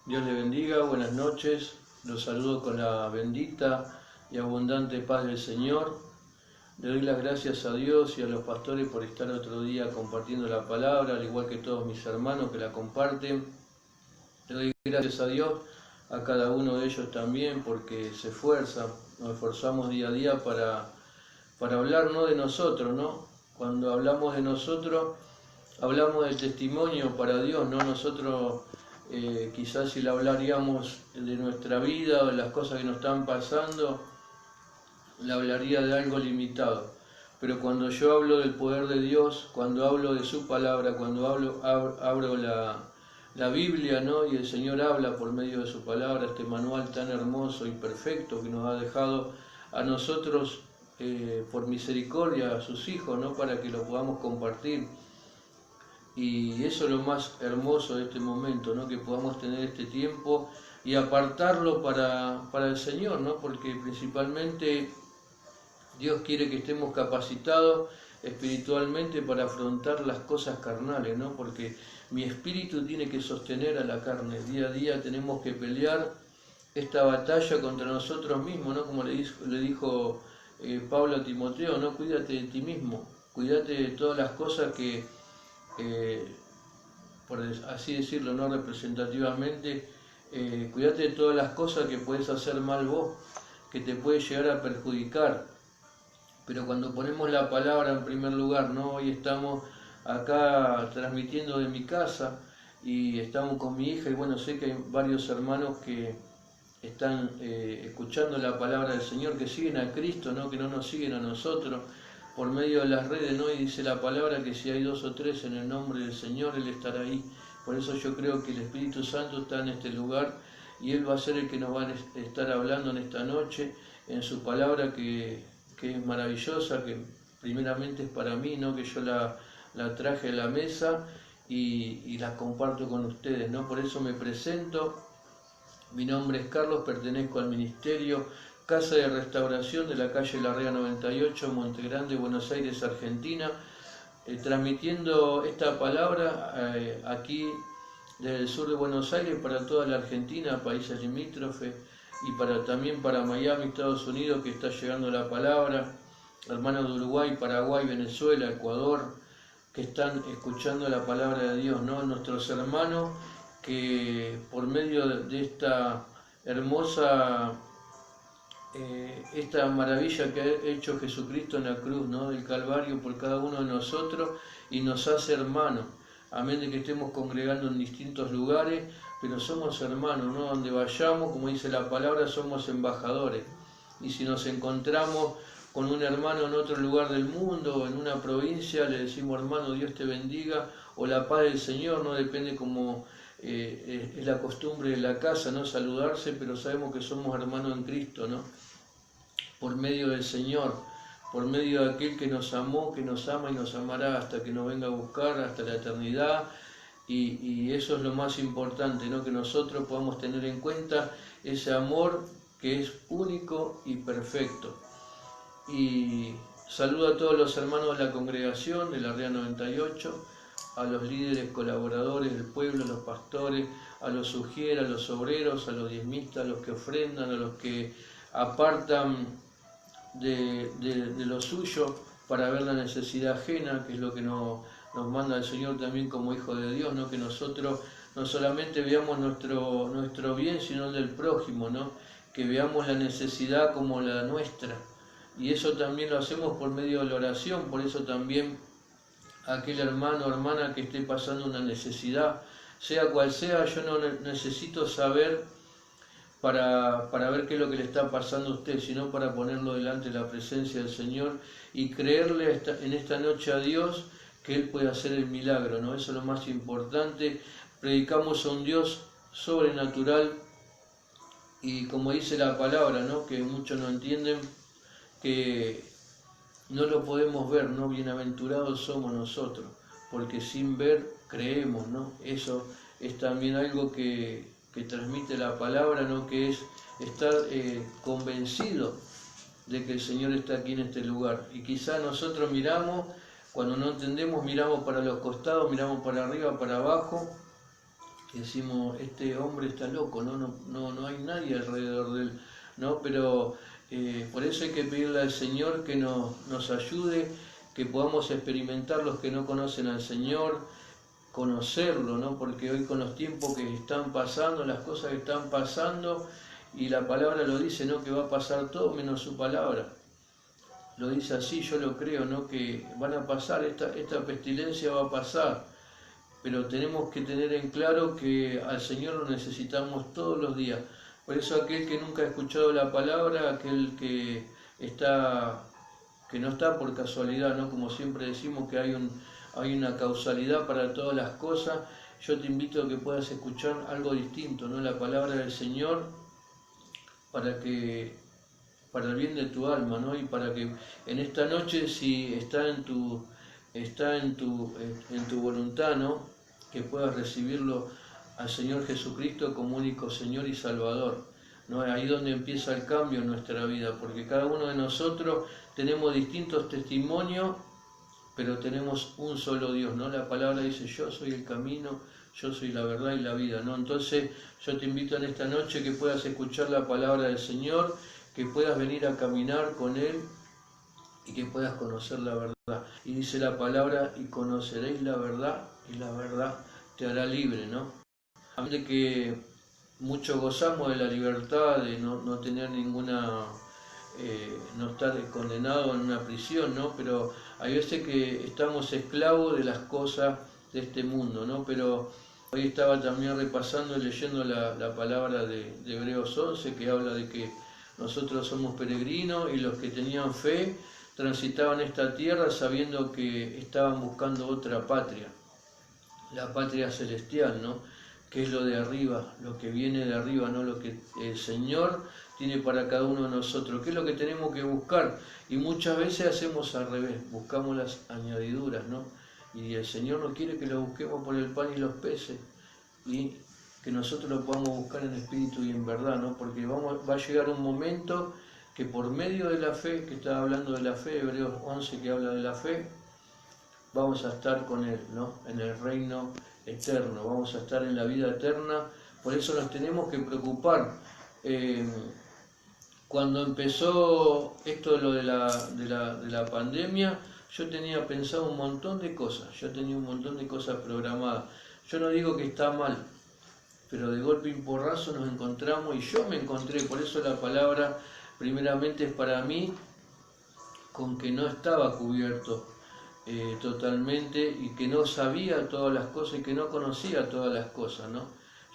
Dios le bendiga, buenas noches. Los saludo con la bendita y abundante paz del Señor. Le doy las gracias a Dios y a los pastores por estar otro día compartiendo la palabra, al igual que todos mis hermanos que la comparten. Le doy gracias a Dios, a cada uno de ellos también, porque se esfuerzan, nos esforzamos día a día para hablar no de nosotros, ¿no? Cuando hablamos de nosotros, hablamos del testimonio para Dios, ¿no? Nosotros quizás si le hablaríamos de nuestra vida o de las cosas que nos están pasando, le hablaría de algo limitado. Pero cuando yo hablo del poder de Dios, cuando hablo de su palabra, cuando abro la Biblia, ¿no? Y el Señor habla por medio de su palabra, este manual tan hermoso y perfecto que nos ha dejado a nosotros por misericordia a sus hijos, ¿no? Para que lo podamos compartir. Y eso es lo más hermoso de este momento, ¿no? Que podamos tener este tiempo y apartarlo para el Señor, ¿no? Porque principalmente Dios quiere que estemos capacitados espiritualmente para afrontar las cosas carnales, ¿no? Porque mi espíritu tiene que sostener a la carne. Día a día tenemos que pelear esta batalla contra nosotros mismos, ¿no? Como le dijo Pablo a Timoteo, ¿no? Cuídate de ti mismo, cuídate de todas las cosas que, por así decirlo, no representativamente, cuídate de todas las cosas que puedes hacer mal vos, que te puede llegar a perjudicar. Pero cuando ponemos la palabra en primer lugar, ¿no? Hoy estamos acá transmitiendo de mi casa y estamos con mi hija y bueno, sé que hay varios hermanos que están escuchando la palabra del Señor, que siguen a Cristo, ¿no? Que no nos siguen a nosotros por medio de las redes, ¿no? Y dice la palabra que si hay 2 o 3 en el nombre del Señor, Él estará ahí. Por eso yo creo que el Espíritu Santo está en este lugar y Él va a ser el que nos va a estar hablando en esta noche, en su palabra que es maravillosa, que primeramente es para mí, ¿no? Que yo la traje a la mesa y la comparto con ustedes, ¿no? Por eso me presento. Mi nombre es Carlos, pertenezco al Ministerio Casa de Restauración de la calle Larrea 98, Monte Grande, Buenos Aires, Argentina, transmitiendo esta palabra aquí desde el sur de Buenos Aires para toda la Argentina, países limítrofes, y también para Miami, Estados Unidos, que está llegando la palabra, hermanos de Uruguay, Paraguay, Venezuela, Ecuador, que están escuchando la palabra de Dios, ¿no? Nuestros hermanos que por medio de esta hermosa, esta maravilla que ha hecho Jesucristo en la cruz, ¿no? Del Calvario por cada uno de nosotros y nos hace hermanos. Amén de que estemos congregando en distintos lugares, pero somos hermanos, ¿no? Donde vayamos, como dice la palabra, somos embajadores. Y si nos encontramos con un hermano en otro lugar del mundo o en una provincia, le decimos hermano, Dios te bendiga, o la paz del Señor, no depende como es la costumbre de la casa, ¿no? Saludarse, pero sabemos que somos hermanos en Cristo, ¿no? Por medio del Señor, por medio de aquel que nos amó, que nos ama y nos amará hasta que nos venga a buscar, hasta la eternidad. Y eso es lo más importante, ¿no? Que nosotros podamos tener en cuenta ese amor que es único y perfecto. Y saludo a todos los hermanos de la congregación de la Larrea 98, a los líderes colaboradores del pueblo, a los pastores, a los sugieres, a los obreros, a los diezmistas, a los que ofrendan, a los que apartan de lo suyo para ver la necesidad ajena, que es lo que nos manda el Señor también como hijos de Dios, ¿no? Que nosotros no solamente veamos nuestro bien, sino el del prójimo, ¿no? Que veamos la necesidad como la nuestra. Y eso también lo hacemos por medio de la oración, por eso también aquel hermano o hermana que esté pasando una necesidad, sea cual sea, yo no necesito saber para ver qué es lo que le está pasando a usted, sino para ponerlo delante de la presencia del Señor y creerle en esta noche a Dios que Él puede hacer el milagro, ¿no? Eso es lo más importante. Predicamos a un Dios sobrenatural y como dice la palabra, ¿no? Que muchos no entienden, que no lo podemos ver, ¿no? Bienaventurados somos nosotros, porque sin ver creemos, ¿no? Eso es también algo que transmite la palabra, ¿no? Que es estar convencido de que el Señor está aquí en este lugar. Y quizá nosotros miramos, cuando no entendemos, miramos para los costados, miramos para arriba, para abajo, y decimos, este hombre está loco, no hay nadie alrededor de él, ¿no? Pero por eso hay que pedirle al Señor que nos ayude, que podamos experimentar los que no conocen al Señor, conocerlo, ¿no? Porque hoy con los tiempos que están pasando, las cosas que están pasando, y la palabra lo dice, ¿no? Que va a pasar todo menos su palabra. Lo dice así, yo lo creo, ¿no? Que van a pasar, esta pestilencia va a pasar, pero tenemos que tener en claro que al Señor lo necesitamos todos los días. Por eso aquel que nunca ha escuchado la palabra, aquel que no está por casualidad, ¿no? Como siempre decimos que hay una causalidad para todas las cosas, yo te invito a que puedas escuchar algo distinto, ¿no? La palabra del Señor para el bien de tu alma, ¿no? Y para que en esta noche, si está en tu voluntad, ¿no? Que puedas recibirlo al Señor Jesucristo como único Señor y Salvador, ¿no? Ahí donde empieza el cambio en nuestra vida, porque cada uno de nosotros tenemos distintos testimonios, pero tenemos un solo Dios, ¿no? La palabra dice, yo soy el camino, yo soy la verdad y la vida, ¿no? Entonces yo te invito en esta noche que puedas escuchar la palabra del Señor, que puedas venir a caminar con Él y que puedas conocer la verdad. Y dice la palabra, y conoceréis la verdad, y la verdad te hará libre, ¿no? A menos de que muchos gozamos de la libertad, de no tener ninguna, no estar condenado en una prisión, ¿no? Pero hay veces que estamos esclavos de las cosas de este mundo, ¿no? Pero hoy estaba también repasando y leyendo la palabra de Hebreos 11, que habla de que nosotros somos peregrinos y los que tenían fe transitaban esta tierra sabiendo que estaban buscando otra patria, la patria celestial, ¿no? Que es lo de arriba, lo que viene de arriba, ¿no? Lo que el Señor tiene para cada uno de nosotros, que es lo que tenemos que buscar. Y muchas veces hacemos al revés, buscamos las añadiduras, ¿no? Y el Señor no quiere que lo busquemos por el pan y los peces, y que nosotros lo podamos buscar en espíritu y en verdad, ¿no? Porque va a llegar un momento que por medio de la fe, que está hablando de la fe, Hebreos 11 que habla de la fe, vamos a estar con Él, ¿no? En el reino eterno, vamos a estar en la vida eterna. Por eso nos tenemos que preocupar. Cuando empezó esto de la pandemia, yo tenía pensado un montón de cosas, yo tenía un montón de cosas programadas. Yo no digo que está mal, pero de golpe y porrazo nos encontramos, y yo me encontré, por eso la palabra primeramente es para mí, con que no estaba cubierto totalmente, y que no sabía todas las cosas y que no conocía todas las cosas, ¿no?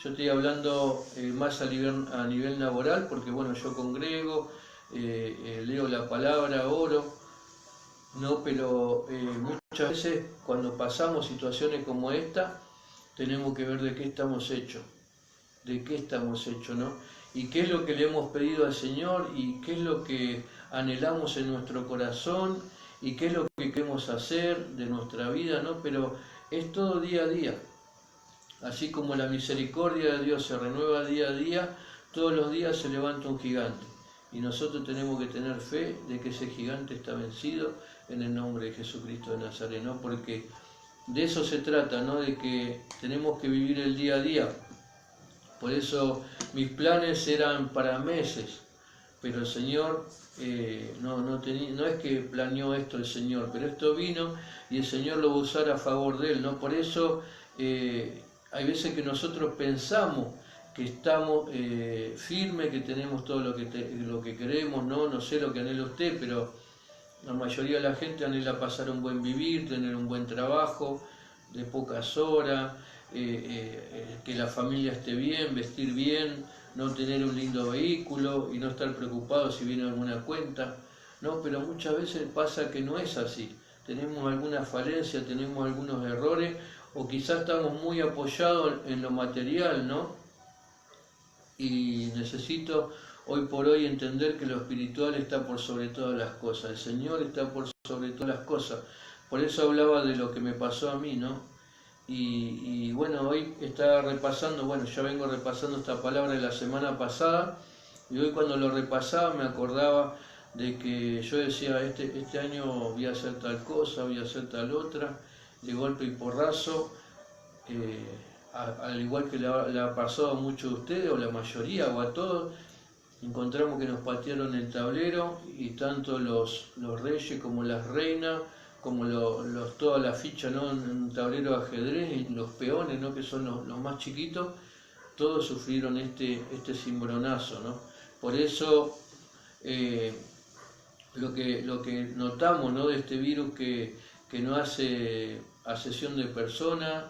Yo estoy hablando más a nivel laboral, porque bueno, yo congrego, leo la palabra, oro, ¿no? Pero muchas veces cuando pasamos situaciones como esta, tenemos que ver de qué estamos hechos, ¿no? Y qué es lo que le hemos pedido al Señor, y qué es lo que anhelamos en nuestro corazón, y qué es lo que queremos hacer de nuestra vida, ¿no? Pero es todo día a día. Así como la misericordia de Dios se renueva día a día, todos los días se levanta un gigante. Y nosotros tenemos que tener fe de que ese gigante está vencido en el nombre de Jesucristo de Nazaret, ¿no? Porque de eso se trata, ¿no? De que tenemos que vivir el día a día. Por eso mis planes eran para meses, pero el Señor no es que planeó esto el Señor, pero esto vino y el Señor lo va a usar a favor de Él, ¿no? Por eso hay veces que nosotros pensamos que estamos firmes, que tenemos todo lo que queremos, no sé lo que anhela usted, pero la mayoría de la gente anhela pasar un buen vivir, tener un buen trabajo, de pocas horas, que la familia esté bien, vestir bien, no tener un lindo vehículo y no estar preocupado si viene alguna cuenta, ¿no? Pero muchas veces pasa que no es así. Tenemos alguna falencia, tenemos algunos errores, o quizás estamos muy apoyados en lo material, ¿no? Y necesito hoy por hoy entender que lo espiritual está por sobre todas las cosas. El Señor está por sobre todas las cosas. Por eso hablaba de lo que me pasó a mí, ¿no? Y bueno, hoy estaba repasando, bueno, ya vengo repasando esta palabra de la semana pasada, y hoy cuando lo repasaba me acordaba de que yo decía, este año voy a hacer tal cosa, voy a hacer tal otra, de golpe y porrazo, al igual que le ha pasado a muchos de ustedes, o la mayoría, o a todos, encontramos que nos patearon el tablero y tanto los reyes como las reinas, como toda la ficha, ¿no? En un tablero de ajedrez, y los peones, ¿no? Que son los más chiquitos, todos sufrieron este cimbronazo, ¿no? Por eso lo que notamos, ¿no? De este virus que no hace asesión de personas,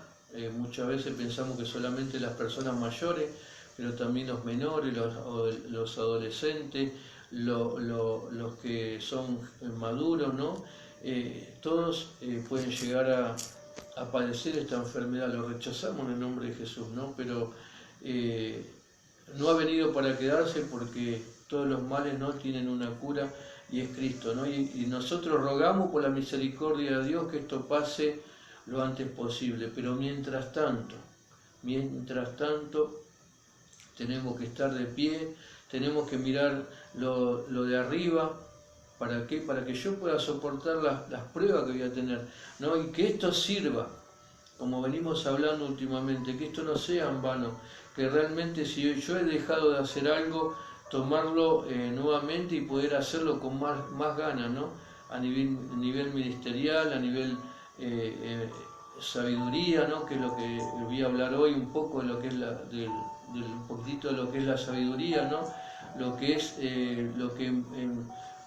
muchas veces pensamos que solamente las personas mayores, pero también los menores, los adolescentes, los que son maduros, ¿no? Todos pueden llegar a padecer esta enfermedad. Lo rechazamos en el nombre de Jesús, ¿no? Pero no ha venido para quedarse, porque todos los males, ¿no? Tienen una cura, y es Cristo, ¿no? Y nosotros rogamos por la misericordia de Dios que esto pase lo antes posible, pero mientras tanto, tenemos que estar de pie, tenemos que mirar lo de arriba. ¿Para qué? Para que yo pueda soportar las pruebas que voy a tener, ¿no? Y que esto sirva, como venimos hablando últimamente, que esto no sea en vano, que realmente si yo he dejado de hacer algo, tomarlo nuevamente y poder hacerlo con más ganas, ¿no? A nivel ministerial, a nivel sabiduría, ¿no? Que es lo que voy a hablar hoy un poco de lo que es un poquitito de lo que es la sabiduría, ¿no? Lo que es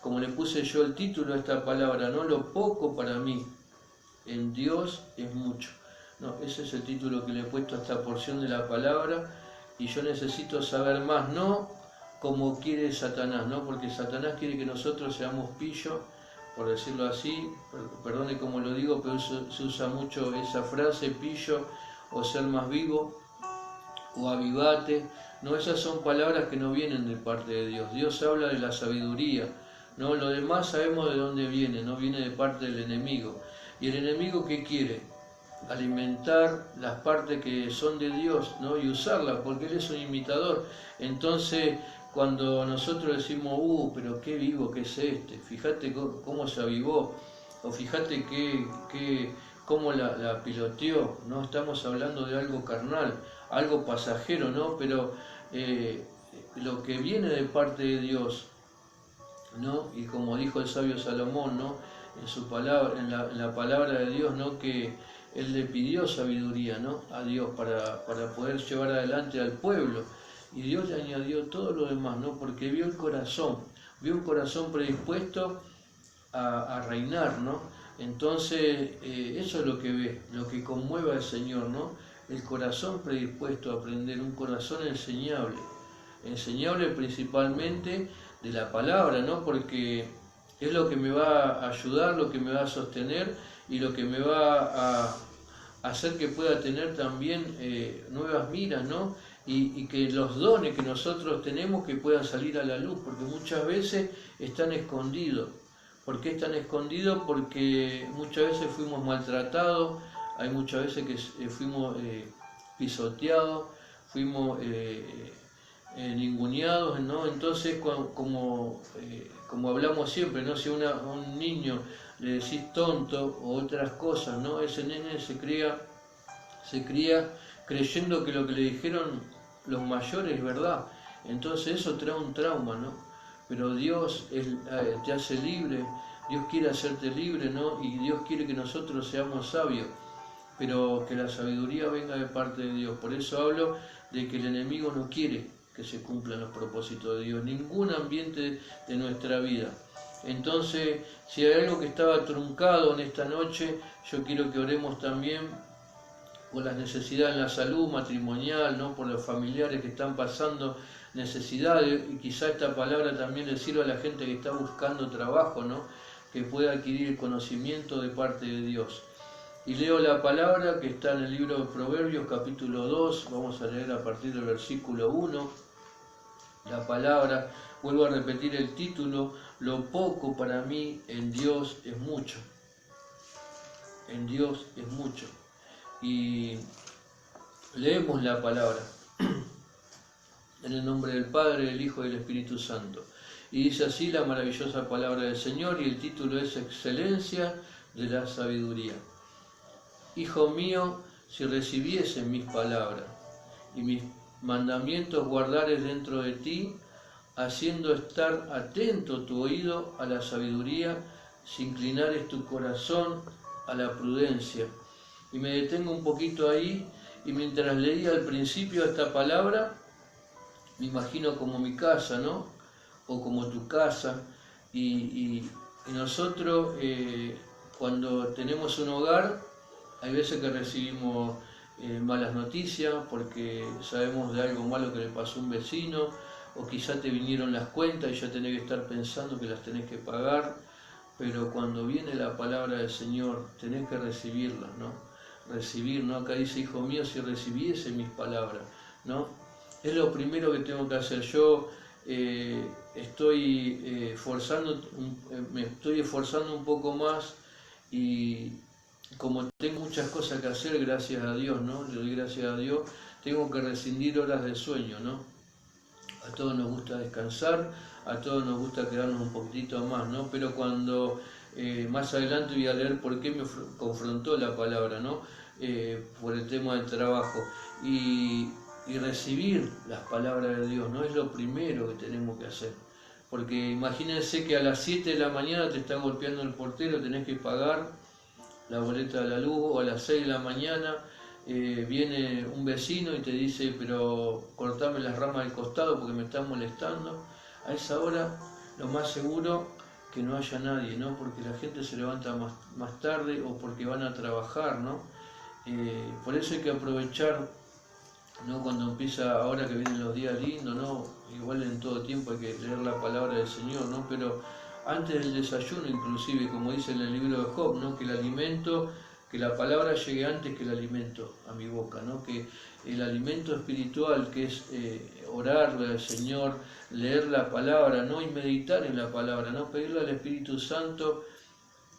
como le puse yo el título a esta palabra, ¿no? Lo poco para mí en Dios es mucho. No, ese es el título que le he puesto a esta porción de la palabra, y yo necesito saber más, no como quiere Satanás, ¿no? Porque Satanás quiere que nosotros seamos pillos, por decirlo así, perdone como lo digo, pero se usa mucho esa frase, pillo, o ser más vivo, o avivate. No, esas son palabras que no vienen de parte de Dios. Dios habla de la sabiduría, ¿no? Lo demás sabemos de dónde viene, no viene de parte del enemigo. ¿Y el enemigo qué quiere? Alimentar las partes que son de Dios, ¿no? Y usarlas, porque Él es un imitador. Entonces, cuando nosotros decimos, pero qué vivo que es este, fíjate cómo se avivó, o fíjate cómo la piloteó, no estamos hablando de algo carnal, algo pasajero, ¿no? Pero lo que viene de parte de Dios, ¿no? Y como dijo el sabio Salomón, ¿no? En su palabra, en la palabra de Dios, ¿no? Que él le pidió sabiduría, ¿no? A Dios para poder llevar adelante al pueblo, y Dios le añadió todo lo demás, ¿no? Porque vio un corazón predispuesto a reinar, ¿no? Entonces eso es lo que ve, lo que conmueve al Señor, ¿no? El corazón predispuesto a aprender, un corazón enseñable principalmente de la palabra, ¿no? Porque es lo que me va a ayudar, lo que me va a sostener, y lo que me va a hacer que pueda tener también nuevas miras, ¿no? Y que los dones que nosotros tenemos que puedan salir a la luz, porque muchas veces están escondidos. ¿Por qué están escondidos? Porque muchas veces fuimos maltratados, hay muchas veces que fuimos pisoteados, fuimos ninguneados, ¿no? Entonces, como hablamos siempre, ¿no? Si a un niño le decís tonto o otras cosas, ¿no? Ese nene se cría creyendo que lo que le dijeron los mayores es verdad. Entonces eso trae un trauma, ¿no? Pero Dios te hace libre, Dios quiere hacerte libre, ¿no? Y Dios quiere que nosotros seamos sabios, pero que la sabiduría venga de parte de Dios. Por eso hablo de que el enemigo no quiere que se cumplan los propósitos de Dios, ningún ambiente de nuestra vida. Entonces, si hay algo que estaba truncado en esta noche, yo quiero que oremos también por las necesidades en la salud matrimonial, ¿no? Por los familiares que están pasando necesidades, y quizá esta palabra también le sirva a la gente que está buscando trabajo, ¿no? Que pueda adquirir el conocimiento de parte de Dios. Y leo la palabra que está en el libro de Proverbios, capítulo 2, vamos a leer a partir del versículo 1, la palabra, vuelvo a repetir el título, lo poco para mí en Dios es mucho. En Dios es mucho. Y leemos la palabra en el nombre del Padre, del Hijo y del Espíritu Santo. Y dice así la maravillosa palabra del Señor, y el título es Excelencia de la sabiduría. Hijo mío, si recibiesen mis palabras y mis mandamientos guardares dentro de ti, haciendo estar atento tu oído a la sabiduría, si inclinares tu corazón a la prudencia. Y me detengo un poquito ahí, y mientras leía al principio esta palabra, me imagino como mi casa, ¿no? O como tu casa, y nosotros cuando tenemos un hogar, hay veces que recibimos malas noticias porque sabemos de algo malo que le pasó a un vecino, o quizá te vinieron las cuentas y ya tenés que estar pensando que las tenés que pagar, pero cuando viene la palabra del Señor tenés que recibirla, ¿no? Recibir, ¿no? Acá dice, hijo mío, si recibiese mis palabras, ¿no? Es lo primero que tengo que hacer. Yo me estoy esforzando un poco más, y como tengo muchas cosas que hacer, gracias a Dios, ¿no? Le doy gracias a Dios, tengo que rescindir horas de sueño, ¿no? A todos nos gusta descansar, a todos nos gusta quedarnos un poquitito más, ¿no? Pero cuando más adelante voy a leer por qué me confrontó la palabra, ¿no? Por el tema del trabajo. Y recibir las palabras de Dios, ¿no? Es lo primero que tenemos que hacer. Porque imagínense que a las 7 de la mañana te está golpeando el portero, tenés que pagar la boleta de la luz, o a las 6 de la mañana viene un vecino y te dice, pero cortame las ramas del costado porque me están molestando. A esa hora lo más seguro que no haya nadie, ¿no? Porque la gente se levanta más tarde, o porque van a trabajar, ¿no? Por eso hay que aprovechar, ¿no? Cuando empieza, ahora que vienen los días lindos, ¿no? Igual en todo tiempo hay que leer la palabra del Señor, ¿no? Pero antes del desayuno, inclusive, como dice en el libro de Job, ¿no? Que el alimento, que la palabra llegue antes que el alimento a mi boca, ¿no? Que el alimento espiritual, que es orarle al Señor, leer la palabra, ¿no? Y meditar en la palabra, ¿no? Pedirle al Espíritu Santo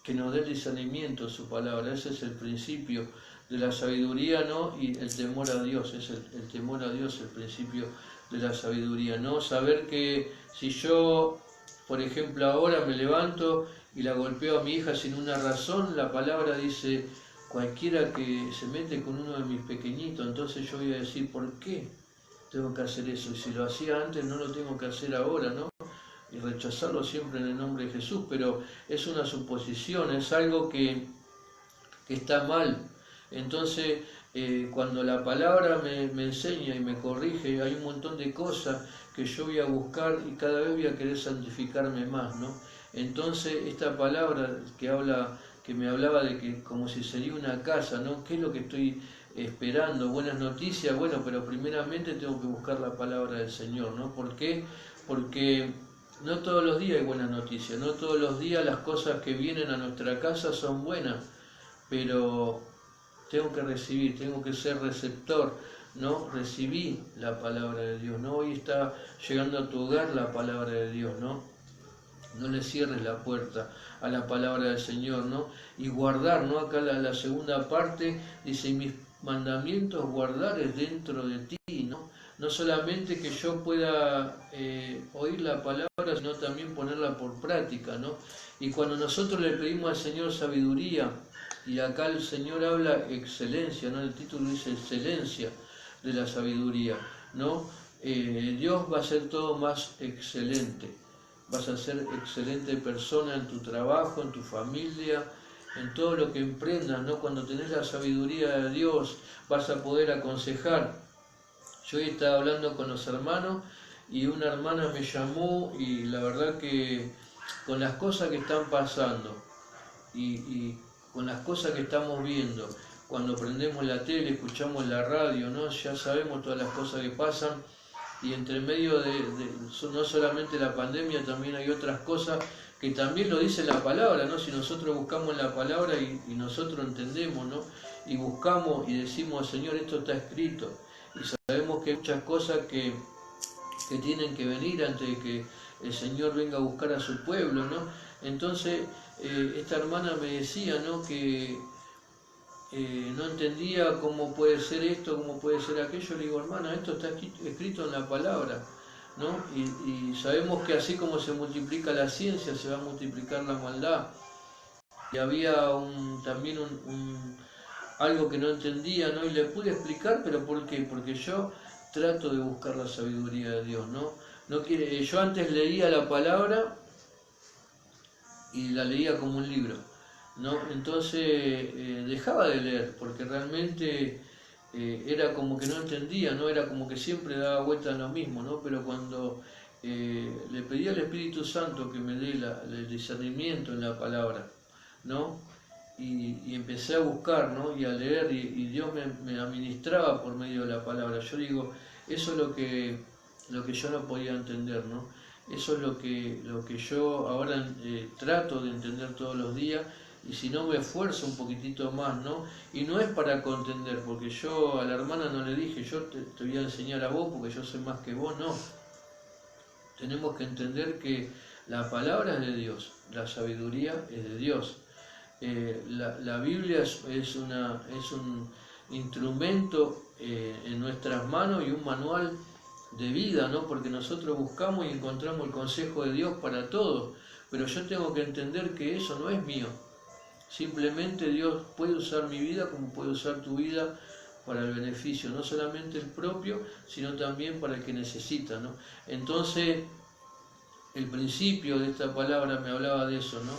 que nos dé discernimiento en su palabra. Ese es el principio de la sabiduría, ¿no? Y el temor a Dios, es el temor a Dios el principio de la sabiduría, ¿no? Saber que si yo, por ejemplo, ahora me levanto y la golpeo a mi hija sin una razón, la palabra dice, cualquiera que se mete con uno de mis pequeñitos, entonces yo voy a decir, ¿por qué tengo que hacer eso? Y si lo hacía antes, no lo tengo que hacer ahora, ¿no? Y rechazarlo siempre en el nombre de Jesús, pero es una suposición, es algo que está mal. Entonces, cuando la palabra me enseña y me corrige, hay un montón de cosas que yo voy a buscar y cada vez voy a querer santificarme más, ¿no? Entonces, esta palabra que me hablaba de que como si sería una casa, ¿no? ¿Qué es lo que estoy esperando? Buenas noticias, bueno, pero primeramente tengo que buscar la palabra del Señor, ¿no? ¿Por qué? Porque no todos los días hay buenas noticias, no todos los días las cosas que vienen a nuestra casa son buenas, pero tengo que recibir, tengo que ser receptor, ¿no? Recibí la palabra de Dios, ¿no? Hoy está llegando a tu hogar la palabra de Dios, ¿no? No le cierres la puerta a la palabra del Señor, ¿no? Y guardar, ¿no? Acá la segunda parte dice, mis mandamientos guardar es dentro de ti, ¿no? No solamente que yo pueda oír la palabra, sino también ponerla por práctica, ¿no? Y cuando nosotros le pedimos al Señor sabiduría, y acá el Señor habla excelencia, ¿no? El título dice excelencia de la sabiduría, ¿no? Dios va a hacer todo más excelente. Vas a ser excelente persona en tu trabajo, en tu familia, en todo lo que emprendas, ¿no? Cuando tenés la sabiduría de Dios, vas a poder aconsejar. Yo hoy estaba hablando con los hermanos y una hermana me llamó, y la verdad que con las cosas que están pasando y con las cosas que estamos viendo, cuando prendemos la tele, escuchamos la radio, ¿no? Ya sabemos todas las cosas que pasan, y entre medio de no solamente la pandemia, también hay otras cosas que también lo dice la palabra, ¿no? Si nosotros buscamos la palabra y nosotros entendemos, ¿no? Y buscamos y decimos, Señor, esto está escrito, y sabemos que hay muchas cosas que tienen que venir antes de que el Señor venga a buscar a su pueblo, ¿no? Entonces, esta hermana me decía, ¿no? Que no entendía cómo puede ser esto, cómo puede ser aquello. Le digo, hermana, esto está escrito en la palabra, ¿no? Y sabemos que así como se multiplica la ciencia, se va a multiplicar la maldad. Y había también algo que no entendía, ¿no? Y le pude explicar, pero ¿por qué? Porque yo trato de buscar la sabiduría de Dios, ¿no? No quiere, yo antes leía la palabra y la leía como un libro, ¿no? Entonces dejaba de leer, porque realmente era como que no entendía, ¿no? Era como que siempre daba vuelta a lo mismo, ¿no? Pero cuando le pedí al Espíritu Santo que me dé el discernimiento en la palabra, ¿no? Y empecé a buscar, ¿no? Y a leer, y Dios me administraba por medio de la palabra. Yo digo, eso es lo que yo no podía entender, ¿no? Eso es lo que yo ahora trato de entender todos los días, y si no me esfuerzo un poquitito más, ¿no? Y no es para contender, porque yo a la hermana no le dije, yo te voy a enseñar a vos porque yo sé más que vos, no. Tenemos que entender que la palabra es de Dios, la sabiduría es de Dios. La Biblia es un instrumento en nuestras manos y un manual de vida, ¿no? Porque nosotros buscamos y encontramos el consejo de Dios para todo, pero yo tengo que entender que eso no es mío. Simplemente Dios puede usar mi vida como puede usar tu vida para el beneficio, no solamente el propio, sino también para el que necesita, ¿no? Entonces, el principio de esta palabra me hablaba de eso, ¿no?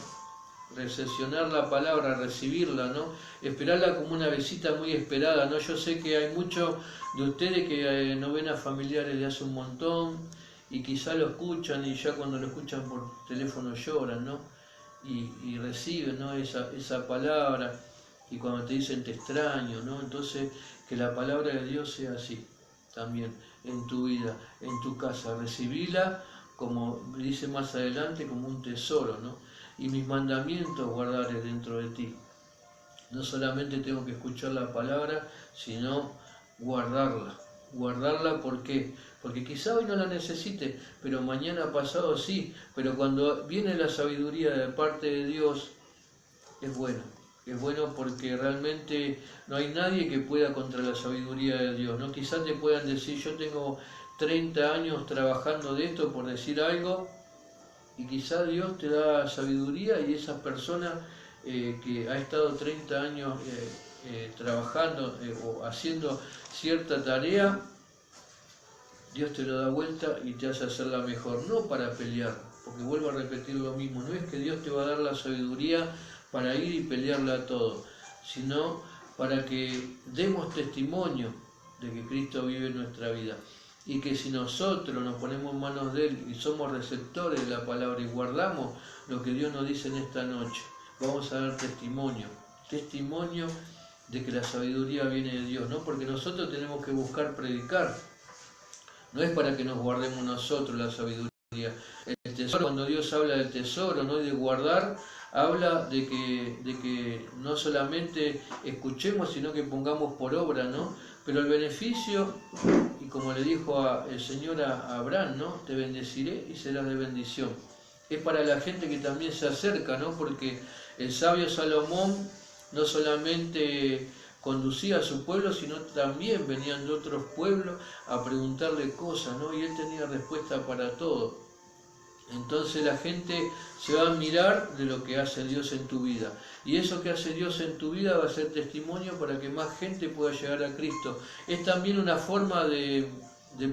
Recepcionar la palabra, recibirla, ¿no? Esperarla como una visita muy esperada, ¿no? Yo sé que hay muchos de ustedes que no ven a familiares de hace un montón y quizá lo escuchan y ya cuando lo escuchan por teléfono lloran, ¿no? Y reciben, ¿no? esa palabra, y cuando te dicen te extraño, ¿no? Entonces, que la palabra de Dios sea así también en tu vida, en tu casa, recibirla como dice más adelante, como un tesoro, ¿no? Y mis mandamientos guardaré dentro de ti. No solamente tengo que escuchar la palabra, sino guardarla. Guardarla, ¿por qué? Porque quizá hoy no la necesite, pero mañana pasado sí. Pero cuando viene la sabiduría de parte de Dios, es bueno. Es bueno porque realmente no hay nadie que pueda contra la sabiduría de Dios, ¿no? Quizás te puedan decir, yo tengo 30 años trabajando de esto, por decir algo, y quizás Dios te da sabiduría, y esa persona que ha estado 30 años trabajando o haciendo cierta tarea, Dios te lo da vuelta y te hace hacerla mejor, no para pelear, porque vuelvo a repetir lo mismo, no es que Dios te va a dar la sabiduría para ir y pelearla a todo, sino para que demos testimonio de que Cristo vive en nuestra vida. Y que si nosotros nos ponemos en manos de Él y somos receptores de la palabra y guardamos lo que Dios nos dice en esta noche, vamos a dar testimonio de que la sabiduría viene de Dios, ¿no? Porque nosotros tenemos que buscar predicar, no es para que nos guardemos nosotros la sabiduría. El tesoro, cuando Dios habla del tesoro, ¿no? Y de guardar, habla de que no solamente escuchemos, sino que pongamos por obra, ¿no? Pero el beneficio, y como le dijo el Señor a Abraham, ¿no? Te bendeciré y serás de bendición. Es para la gente que también se acerca, ¿no? Porque el sabio Salomón no solamente conducía a su pueblo, sino también venían de otros pueblos a preguntarle cosas, ¿no? Y él tenía respuesta para todo. Entonces la gente se va a admirar de lo que hace Dios en tu vida. Y eso que hace Dios en tu vida va a ser testimonio para que más gente pueda llegar a Cristo. Es también una forma de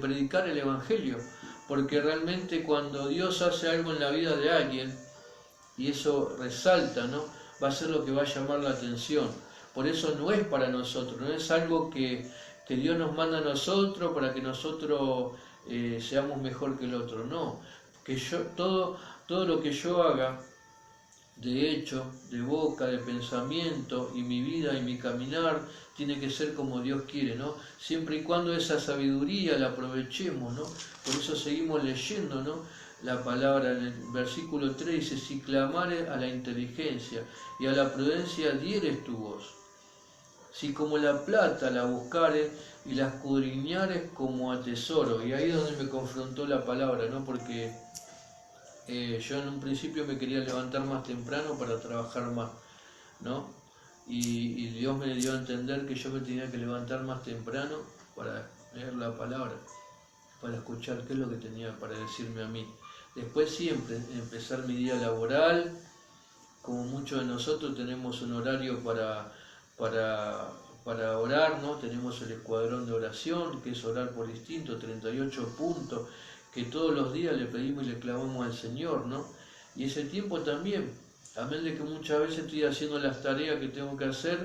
predicar el Evangelio, porque realmente cuando Dios hace algo en la vida de alguien, y eso resalta, ¿no? Va a ser lo que va a llamar la atención. Por eso no es para nosotros, no es algo que Dios nos manda a nosotros para que nosotros seamos mejor que el otro, no. Que todo lo que yo haga, de hecho, de boca, de pensamiento, y mi vida y mi caminar, tiene que ser como Dios quiere, ¿no? Siempre y cuando esa sabiduría la aprovechemos, ¿no? Por eso seguimos leyendo, ¿no? La palabra en el versículo 3 dice, si clamares a la inteligencia y a la prudencia dieres tu voz, si como la plata la buscares y la escudriñares como a tesoro. Y ahí es donde me confrontó la palabra, ¿no? Porque yo en un principio me quería levantar más temprano para trabajar más, ¿no? Y Dios me dio a entender que yo me tenía que levantar más temprano para leer la palabra, para escuchar qué es lo que tenía para decirme a mí. Después siempre empezar mi día laboral, como muchos de nosotros tenemos un horario para para orar, ¿no? Tenemos el escuadrón de oración, que es orar por instinto, 38 puntos, que todos los días le pedimos y le clamamos al Señor, ¿no? Y ese tiempo también, amén de que muchas veces estoy haciendo las tareas que tengo que hacer,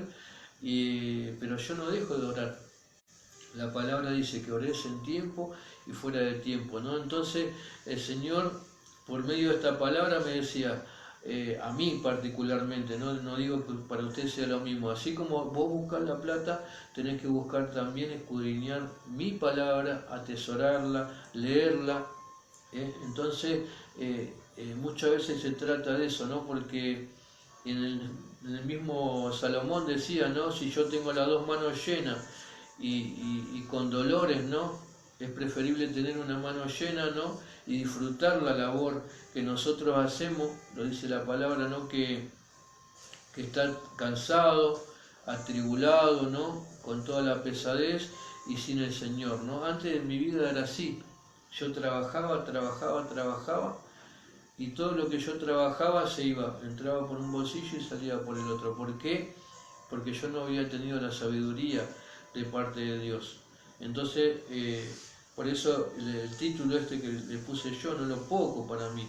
pero yo no dejo de orar. La palabra dice que ores en tiempo y fuera de tiempo, ¿no? Entonces el Señor, por medio de esta palabra, me decía, a mí particularmente, no digo que para usted sea lo mismo, así como vos buscas la plata, tenés que buscar también escudriñar mi palabra, atesorarla, leerla. Entonces, muchas veces se trata de eso, ¿no? Porque en el mismo Salomón decía, ¿no? Si yo tengo las dos manos llenas y con dolores, ¿no? Es preferible tener una mano llena, ¿no? Y disfrutar la labor que nosotros hacemos, lo dice la palabra, ¿no? Que estar cansado, atribulado, ¿no? Con toda la pesadez y sin el Señor, ¿no? Antes de mi vida era así. Yo trabajaba y todo lo que yo trabajaba se iba, entraba por un bolsillo y salía por el otro. ¿Por qué? Porque yo no había tenido la sabiduría de parte de Dios. Entonces, por eso el título este que le puse yo, no lo poco para mí.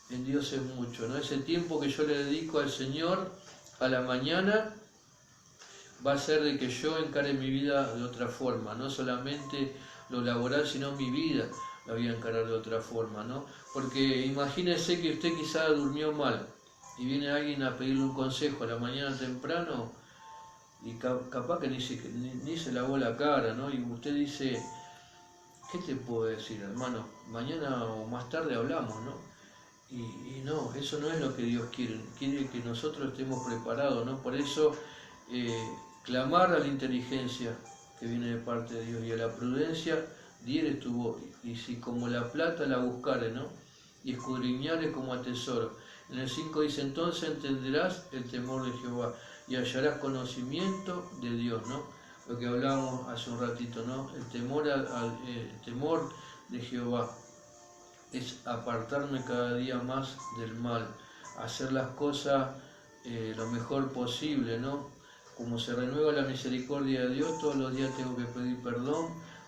En Dios es mucho, ¿no? Ese tiempo que yo le dedico al Señor a la mañana va a ser de que yo encare mi vida de otra forma, no solamente lo laboral, sino mi vida la voy a encarar de otra forma, ¿no? Porque imagínese que usted quizá durmió mal y viene alguien a pedirle un consejo a la mañana temprano y capaz que ni se lavó la cara, ¿no? Y usted dice, ¿qué te puedo decir, hermano? Mañana o más tarde hablamos, ¿no? Y no, eso no es lo que Dios quiere. Quiere que nosotros estemos preparados, ¿no? Por eso, clamar a la inteligencia que viene de parte de Dios y a la prudencia, diere tu voz. Y si como la plata la buscare, ¿no? Y escudriñare como a tesoro. En el 5 dice, entonces entenderás el temor de Jehová y hallarás conocimiento de Dios, ¿no? Lo que hablábamos hace un ratito, ¿no? El temor de Jehová es apartarme cada día más del mal, hacer las cosas lo mejor posible, ¿no? Como se renueva la misericordia de Dios, todos los días tengo que pedir perdón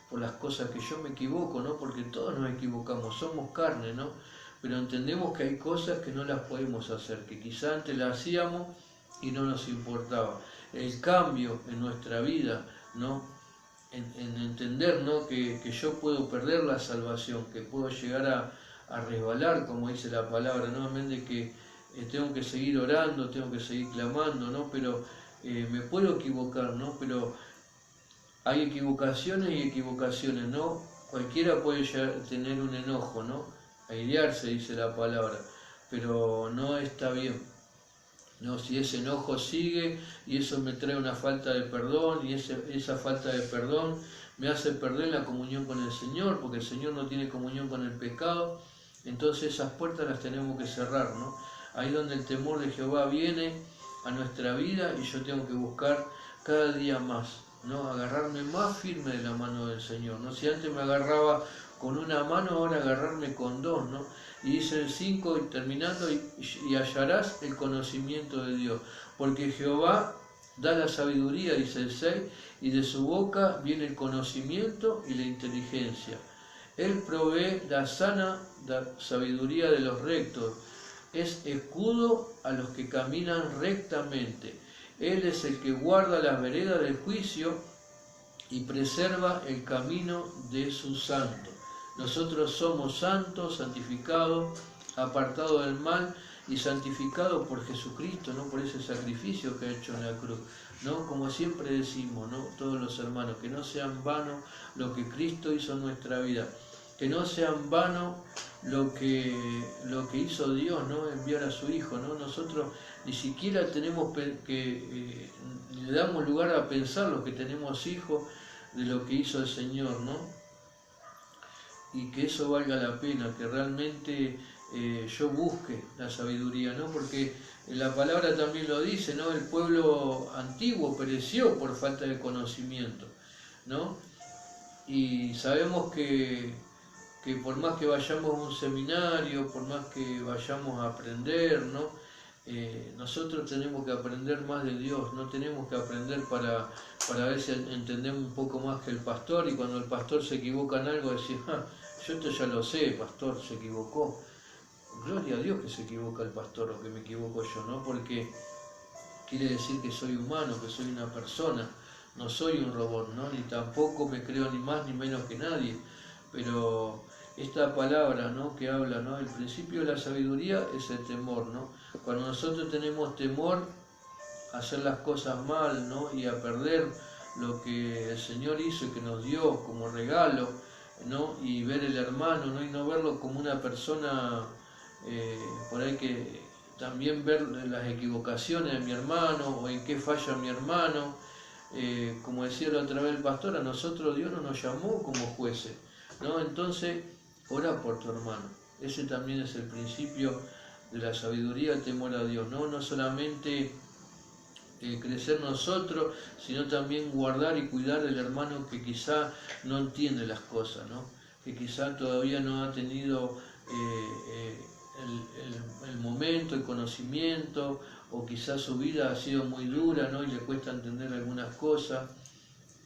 por las cosas que yo me equivoco, ¿no? Porque todos nos equivocamos, somos carne, ¿no? Pero entendemos que hay cosas que no las podemos hacer, que quizá antes las hacíamos y no nos importaba. El cambio en nuestra vida, ¿no? En entender, ¿no? que yo puedo perder la salvación, que puedo llegar a resbalar, como dice la palabra, nuevamente que tengo que seguir orando, tengo que seguir clamando, ¿no? Pero me puedo equivocar, ¿no? Pero hay equivocaciones y equivocaciones, ¿no? Cualquiera puede tener un enojo, ¿no? Airearse, dice la palabra, pero no está bien. No, si ese enojo sigue y eso me trae una falta de perdón y esa falta de perdón me hace perder la comunión con el Señor, porque el Señor no tiene comunión con el pecado, entonces esas puertas las tenemos que cerrar, ¿no? Ahí donde el temor de Jehová viene a nuestra vida y yo tengo que buscar cada día más, ¿no? Agarrarme más firme de la mano del Señor, ¿no? Si antes me agarraba con una mano, ahora agarrarme con dos, ¿no? Y dice el 5, terminando, y hallarás el conocimiento de Dios, porque Jehová da la sabiduría, dice el 6, y de su boca viene el conocimiento y la inteligencia. Él provee la sana sabiduría de los rectos, es escudo a los que caminan rectamente. Él es el que guarda las veredas del juicio y preserva el camino de sus santos. Nosotros somos santos, santificados, apartados del mal y santificados por Jesucristo, ¿no? Por ese sacrificio que ha hecho en la cruz, ¿no? Como siempre decimos, ¿no? Todos los hermanos, que no sean vanos lo que Cristo hizo en nuestra vida, que no sean vanos lo que hizo Dios, ¿no? Enviar a su Hijo, ¿no? Nosotros ni siquiera tenemos que le damos lugar a pensar los que tenemos hijos de lo que hizo el Señor, ¿no? Y que eso valga la pena, que realmente yo busque la sabiduría, ¿no? Porque la palabra también lo dice, ¿no? El pueblo antiguo pereció por falta de conocimiento, ¿no? Y sabemos que por más que vayamos a un seminario, por más que vayamos a aprender, ¿no? nosotros tenemos que aprender más de Dios, no tenemos que aprender para ver si entendemos un poco más que el pastor, y cuando el pastor se equivoca en algo, decir, yo esto ya lo sé, pastor, se equivocó. Gloria a Dios que se equivoca el pastor o que me equivoco yo, ¿no? Porque quiere decir que soy humano, que soy una persona, no soy un robot, ¿no? Ni tampoco me creo ni más ni menos que nadie, pero esta palabra, ¿no?, que habla, ¿no?, el principio de la sabiduría es el temor, ¿no? Cuando nosotros tenemos temor a hacer las cosas mal, ¿no?, y a perder lo que el Señor hizo y que nos dio como regalo, ¿no?, y ver el hermano, ¿no?, y no verlo como una persona, por ahí que también ver las equivocaciones de mi hermano o en qué falla mi hermano. Como decía la otra vez el pastor, a nosotros Dios no nos llamó como jueces, ¿no? Entonces, ora por tu hermano. Ese también es el principio de la sabiduría, el temor a Dios, ¿no? No solamente crecer nosotros, sino también guardar y cuidar al hermano que quizá no entiende las cosas, ¿no? Que quizá todavía no ha tenido el momento, el conocimiento, o quizás su vida ha sido muy dura, ¿no?, y le cuesta entender algunas cosas,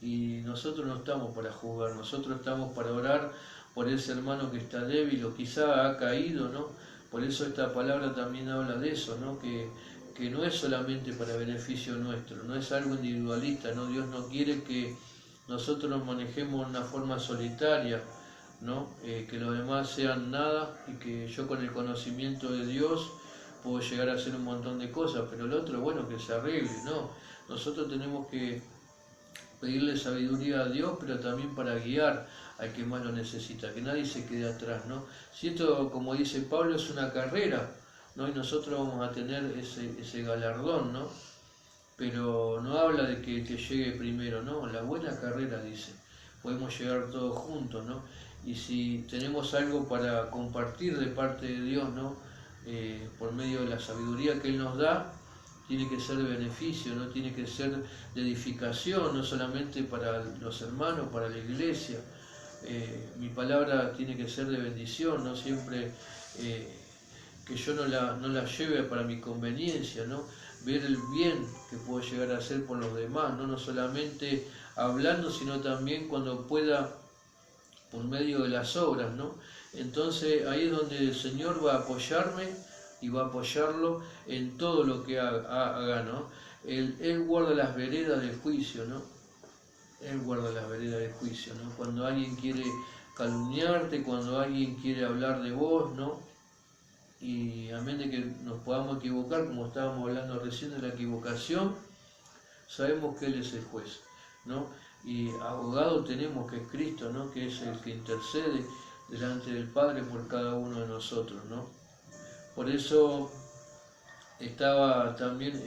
y nosotros no estamos para juzgar, nosotros estamos para orar por ese hermano que está débil o quizá ha caído, ¿no? Por eso esta palabra también habla de eso, ¿no?, que no es solamente para beneficio nuestro, no es algo individualista, ¿no? Dios no quiere que nosotros nos manejemos de una forma solitaria, ¿no? Que los demás sean nada y que yo con el conocimiento de Dios puedo llegar a hacer un montón de cosas, pero el otro, bueno, que se arregle, ¿no? Nosotros tenemos que pedirle sabiduría a Dios, pero también para guiar al que más lo necesita, que nadie se quede atrás, ¿no? Si esto, como dice Pablo, es una carrera, ¿no?, y nosotros vamos a tener ese galardón, ¿no? Pero no habla de que llegue primero, ¿no? La buena carrera, dice, podemos llegar todos juntos, ¿no? Y si tenemos algo para compartir de parte de Dios, ¿no?, por medio de la sabiduría que Él nos da, tiene que ser de beneficio, ¿no? Tiene que ser de edificación, no solamente para los hermanos, para la iglesia. Mi palabra tiene que ser de bendición, no siempre que yo no la lleve para mi conveniencia, ¿no? Ver el bien que puedo llegar a hacer por los demás, no solamente hablando, sino también cuando pueda por medio de las obras, ¿no? Entonces ahí es donde el Señor va a apoyarme y va a apoyarlo en todo lo que haga, ¿no? Él guarda las veredas del juicio, ¿no? Él guarda las veredas del juicio, ¿no? Cuando alguien quiere calumniarte, cuando alguien quiere hablar de vos, ¿no? Y amén de que nos podamos equivocar, como estábamos hablando recién de la equivocación, sabemos que Él es el juez, ¿no? Y abogado tenemos, que es Cristo, ¿no?, que es el que intercede delante del Padre por cada uno de nosotros, ¿no? Por eso estaba también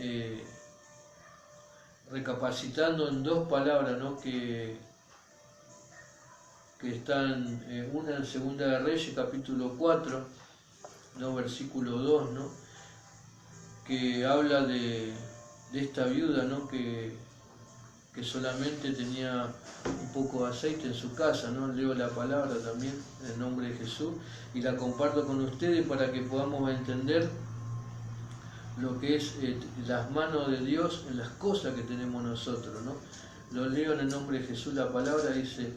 recapacitando en dos palabras, ¿no?, que están, una en Segunda de Reyes, capítulo 4, ¿no?, versículo 2, ¿no?, que habla de esta viuda, ¿no?, que solamente tenía un poco de aceite en su casa, ¿no? Leo la palabra también en el nombre de Jesús y la comparto con ustedes para que podamos entender lo que es las manos de Dios en las cosas que tenemos nosotros, ¿no? Lo leo en el nombre de Jesús, la palabra dice,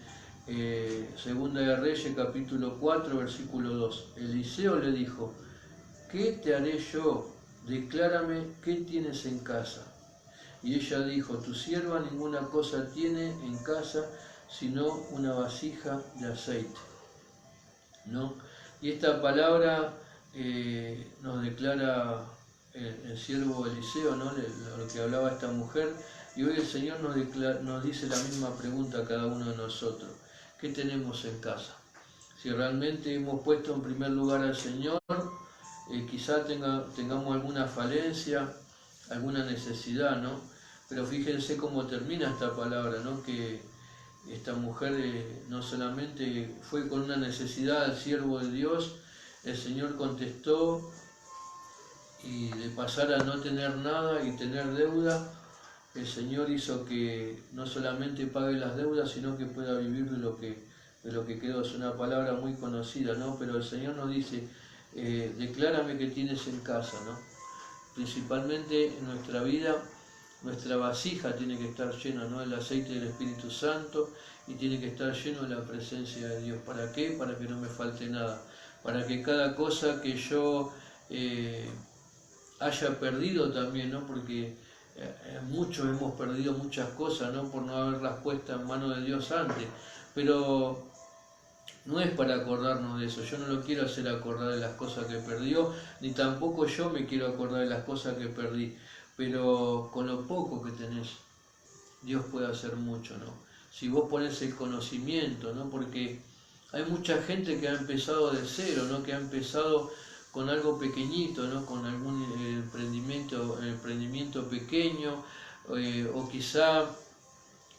Segunda de Reyes, capítulo 4, versículo 2. Eliseo le dijo, ¿qué te haré yo? Declárame qué tienes en casa. Y ella dijo, tu sierva ninguna cosa tiene en casa, sino una vasija de aceite, ¿no? Y esta palabra nos declara el siervo Eliseo, ¿no?, lo que hablaba esta mujer, y hoy el Señor nos dice la misma pregunta a cada uno de nosotros. ¿Qué tenemos en casa? Si realmente hemos puesto en primer lugar al Señor, quizá tengamos alguna falencia, alguna necesidad, ¿no? Pero fíjense cómo termina esta palabra, ¿no?, que esta mujer no solamente fue con una necesidad al siervo de Dios, el Señor contestó, y de pasar a no tener nada y tener deuda, el Señor hizo que no solamente pague las deudas, sino que pueda vivir de lo que quedó. Es una palabra muy conocida, ¿no? Pero el Señor nos dice, declárame qué tienes en casa, ¿no? principalmente en nuestra vida, nuestra vasija tiene que estar llena, ¿no?, del aceite del Espíritu Santo, y tiene que estar lleno de la presencia de Dios. ¿Para qué? Para que no me falte nada, para que cada cosa que yo haya perdido también, ¿no?, porque muchos hemos perdido muchas cosas, ¿no?, por no haberlas puesto en manos de Dios antes, pero no es para acordarnos de eso. Yo no lo quiero hacer acordar de las cosas que perdió, ni tampoco yo me quiero acordar de las cosas que perdí, pero con lo poco que tenés, Dios puede hacer mucho, ¿no? Si vos ponés el conocimiento, ¿no?, porque hay mucha gente que ha empezado de cero, ¿no?, que ha empezado con algo pequeñito, ¿no?, con algún emprendimiento pequeño, o quizá,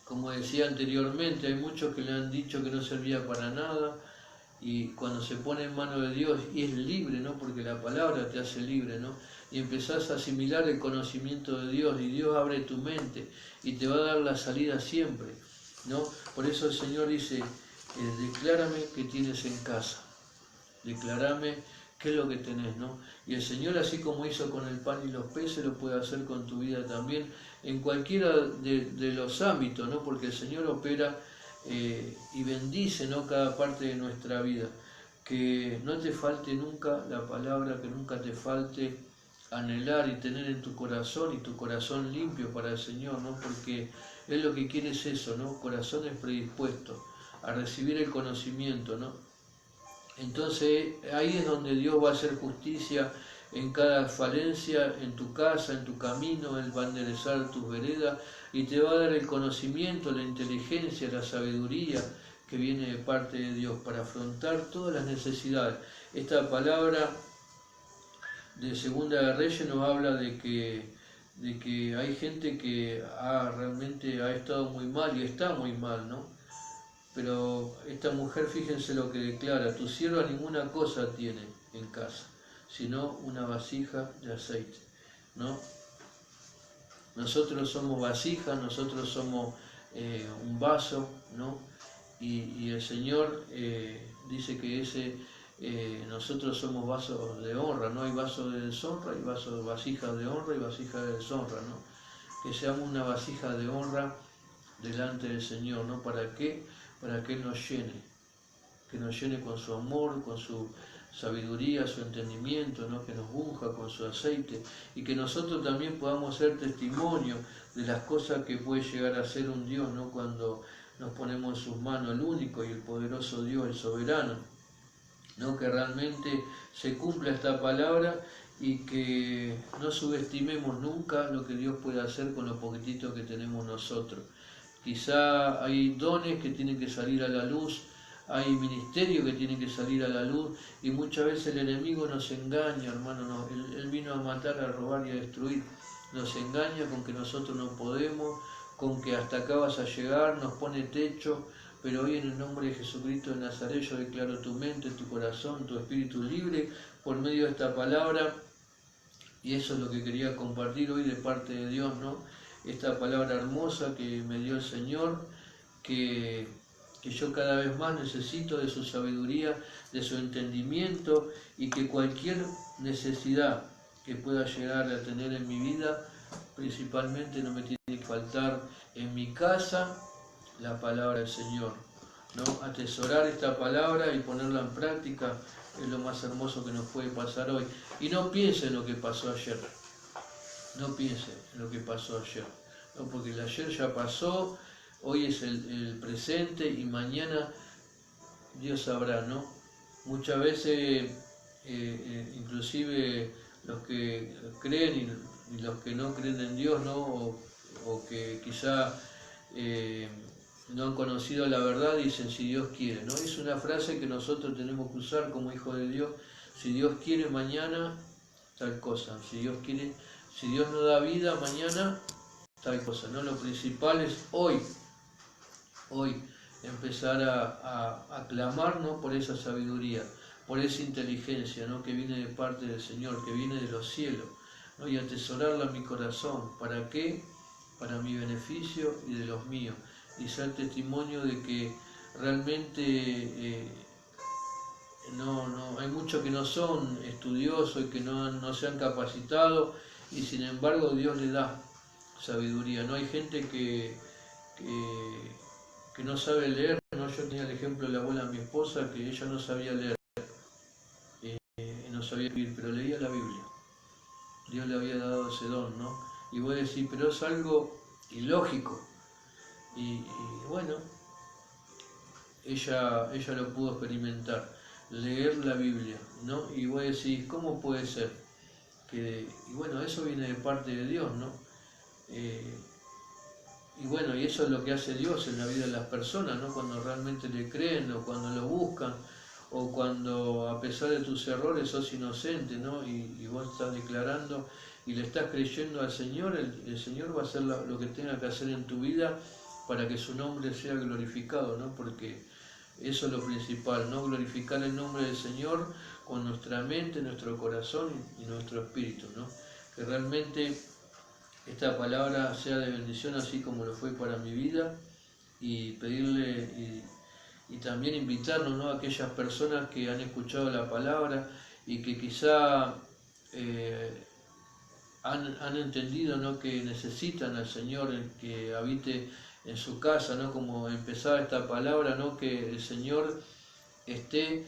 como decía anteriormente, hay muchos que le han dicho que no servía para nada, y cuando se pone en manos de Dios y es libre, ¿no?, porque la palabra te hace libre, ¿no?, y empezás a asimilar el conocimiento de Dios, y Dios abre tu mente y te va a dar la salida siempre, ¿no? Por eso el Señor dice, declárame qué tienes en casa, declárame qué es lo que tenés, ¿no? Y el Señor, así como hizo con el pan y los peces, lo puede hacer con tu vida también, en cualquiera de los ámbitos, ¿no? Porque el Señor opera y bendice, ¿no?, cada parte de nuestra vida. Que no te falte nunca la palabra, que nunca te falte anhelar y tener en tu corazón, y tu corazón limpio para el Señor, ¿no? Porque Él lo que quiere es eso, ¿no?, corazones predispuestos a recibir el conocimiento, ¿no? Entonces ahí es donde Dios va a hacer justicia en cada falencia, en tu casa, en tu camino. Él va a enderezar tus veredas y te va a dar el conocimiento, la inteligencia, la sabiduría que viene de parte de Dios para afrontar todas las necesidades. Esta palabra de Segunda de Reyes nos habla de que hay gente que realmente ha estado muy mal y está muy mal, ¿no? Pero esta mujer, fíjense lo que declara: tu sierva ninguna cosa tiene en casa, sino una vasija de aceite, ¿no? Nosotros somos vasijas, nosotros somos un vaso, ¿no? Y el Señor dice que nosotros somos vasos de honra, ¿no? Hay vasos de deshonra, hay vasijas de honra y vasijas de deshonra, ¿no? Que seamos una vasija de honra delante del Señor, ¿no? ¿Para qué? Para que Él nos llene, que nos llene con su amor, con su sabiduría, su entendimiento, ¿no? Que nos unja con su aceite, y que nosotros también podamos ser testimonio de las cosas que puede llegar a ser un Dios, ¿no?, cuando nos ponemos en sus manos, el único y el poderoso Dios, el soberano, ¿no? Que realmente se cumpla esta palabra y que no subestimemos nunca lo que Dios puede hacer con lo poquitito que tenemos nosotros. Quizá hay dones que tienen que salir a la luz, hay ministerios que tienen que salir a la luz, y muchas veces el enemigo nos engaña, hermano, no, él vino a matar, a robar y a destruir. Nos engaña con que nosotros no podemos, con que hasta acá vas a llegar, nos pone techo, pero hoy en el nombre de Jesucristo de Nazaret yo declaro tu mente, tu corazón, tu espíritu libre por medio de esta palabra, y eso es lo que quería compartir hoy de parte de Dios, ¿no? Esta palabra hermosa que me dio el Señor, que yo cada vez más necesito de su sabiduría, de su entendimiento, y que cualquier necesidad que pueda llegar a tener en mi vida, principalmente no me tiene que faltar en mi casa la palabra del Señor, ¿no? Atesorar esta palabra y ponerla en práctica es lo más hermoso que nos puede pasar hoy. Y no piense en lo que pasó ayer, no piense en lo que pasó ayer, ¿no? Porque el ayer ya pasó, hoy es el presente, y mañana Dios sabrá, ¿no? Muchas veces, inclusive los que creen y los que no creen en Dios, ¿no? O que quizá no han conocido la verdad, dicen si Dios quiere, ¿no? Es una frase que nosotros tenemos que usar como hijos de Dios. Si Dios quiere mañana, tal cosa. Si Dios quiere, si Dios nos da vida mañana, tal cosa, ¿no? Lo principal es hoy empezar a clamar, ¿no?, por esa sabiduría, por esa inteligencia, ¿no?, que viene de parte del Señor, que viene de los cielos, ¿no? Y atesorarla en mi corazón. ¿Para qué? Para mi beneficio y de los míos, y ser testimonio de que realmente hay muchos que no son estudiosos y que no se han capacitado, y sin embargo Dios le da sabiduría, ¿no? Hay gente que no sabe leer, ¿no? Yo tenía el ejemplo de la abuela de mi esposa, que ella no sabía leer, no sabía escribir, pero leía la Biblia. Dios le había dado ese don, ¿no? Y voy a decir, pero es algo ilógico. Y bueno, ella lo pudo experimentar, leer la Biblia, ¿no? Y voy a decir, ¿cómo puede ser? Y bueno, eso viene de parte de Dios, ¿no? Y bueno, y eso es lo que hace Dios en la vida de las personas, ¿no? Cuando realmente le creen, o cuando lo buscan, o cuando a pesar de tus errores sos inocente, ¿no? Y vos estás declarando y le estás creyendo al Señor, el Señor va a hacer lo que tenga que hacer en tu vida para que su nombre sea glorificado, ¿no? Porque eso es lo principal, ¿no? Glorificar el nombre del Señor con nuestra mente, nuestro corazón y nuestro espíritu, ¿no? Que realmente esta palabra sea de bendición así como lo fue para mi vida, y pedirle y también invitarnos, ¿no? A aquellas personas que han escuchado la palabra y que quizá han entendido, ¿no? Que necesitan al Señor que habite en su casa, ¿no? Como empezaba esta palabra, ¿no? Que el Señor esté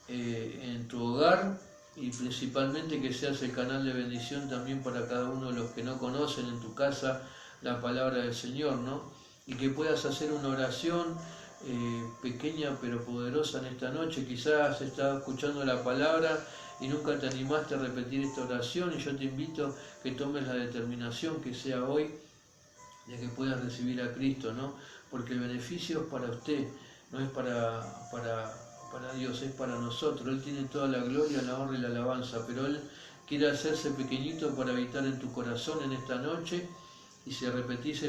en tu hogar, y principalmente que seas el canal de bendición también para cada uno de los que no conocen en tu casa la palabra del Señor, ¿no? Y que puedas hacer una oración pequeña pero poderosa en esta noche. Quizás estás escuchando la palabra y nunca te animaste a repetir esta oración, y yo te invito que tomes la determinación que sea hoy de que puedas recibir a Cristo, ¿no? Porque el beneficio es para usted, no es para Dios, es para nosotros. Él tiene toda la gloria, la honra y la alabanza, pero Él quiere hacerse pequeñito para habitar en tu corazón en esta noche, y si repetís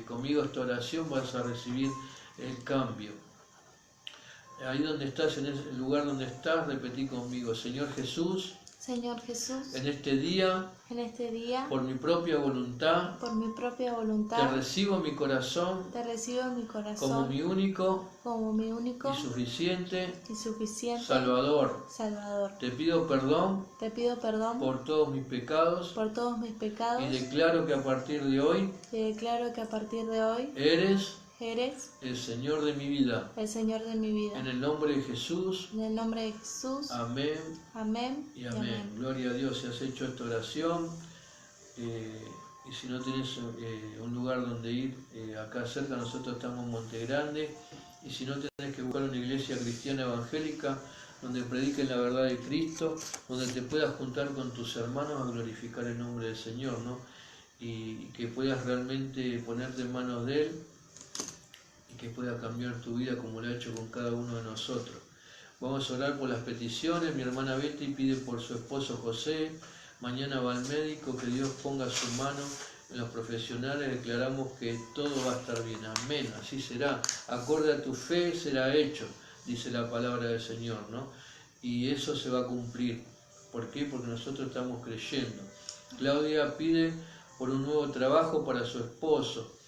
conmigo esta oración vas a recibir el cambio. Ahí donde estás, en ese lugar donde estás, repetí conmigo: Señor Jesús, en este día, por mi propia voluntad, te recibo en mi corazón, como mi único y suficiente Salvador. Te pido perdón por todos mis pecados, y declaro que a partir de hoy eres el Señor de mi vida. En el nombre de Jesús. Amén. Y amén. Gloria a Dios. Si has hecho esta oración, y si no tienes un lugar donde ir, acá cerca, nosotros estamos en Monte Grande, y si no, tenés que buscar una iglesia cristiana evangélica donde prediquen la verdad de Cristo, donde te puedas juntar con tus hermanos a glorificar el nombre del Señor, ¿no? Y que puedas realmente ponerte en manos de Él, y que pueda cambiar tu vida como lo ha hecho con cada uno de nosotros. Vamos a orar por las peticiones. Mi hermana Betty pide por su esposo José. Mañana va al médico, que Dios ponga su mano en los profesionales. Declaramos que todo va a estar bien. Amén, así será. Acorde a tu fe será hecho, dice la palabra del Señor, ¿no? Y eso se va a cumplir. ¿Por qué? Porque nosotros estamos creyendo. Claudia pide por un nuevo trabajo para su esposo.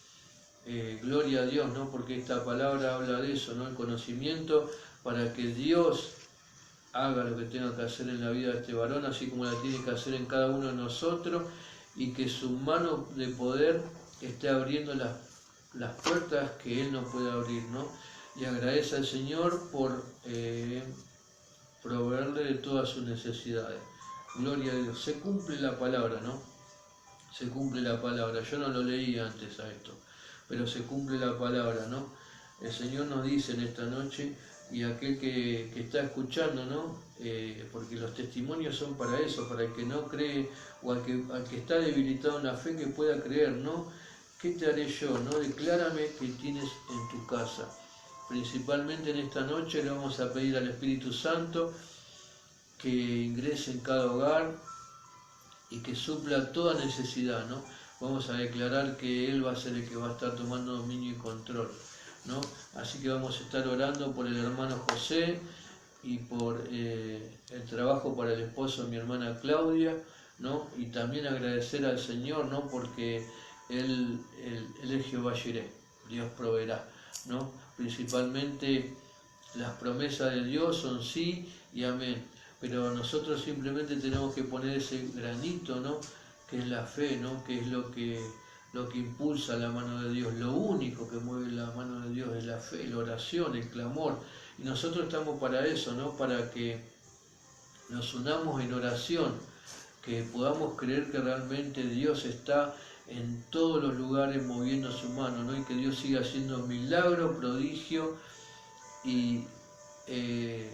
Gloria a Dios, ¿no? Porque esta palabra habla de eso, ¿no? El conocimiento para que Dios haga lo que tenga que hacer en la vida de este varón, así como la tiene que hacer en cada uno de nosotros, y que su mano de poder esté abriendo las puertas que Él no puede abrir, ¿no? Y agradece al Señor por proveerle de todas sus necesidades. Gloria a Dios. Se cumple la palabra, ¿no? Se cumple la palabra. Yo no lo leí antes a esto, pero se cumple la palabra, ¿no? El Señor nos dice en esta noche, y aquel que está escuchando, ¿no? Porque los testimonios son para eso, para el que no cree, o al que está debilitado en la fe, que pueda creer, ¿no? ¿Qué te haré yo, no? Declárame que tienes en tu casa. Principalmente en esta noche le vamos a pedir al Espíritu Santo que ingrese en cada hogar y que supla toda necesidad, ¿no? Vamos a declarar que Él va a ser el que va a estar tomando dominio y control, ¿no? Así que vamos a estar orando por el hermano José y por el trabajo para el esposo de mi hermana Claudia, ¿no? Y también agradecer al Señor, ¿no? Porque Él es Jehová Jireh, Dios proveerá, ¿no? Principalmente las promesas de Dios son sí y amén, pero nosotros simplemente tenemos que poner ese granito, ¿no? que es la fe, ¿no? Que es lo que impulsa la mano de Dios. Lo único que mueve la mano de Dios es la fe, la oración, el clamor. Y nosotros estamos para eso, ¿no? Para que nos unamos en oración, que podamos creer que realmente Dios está en todos los lugares moviendo su mano, ¿no? Y que Dios siga haciendo milagros, prodigios, y que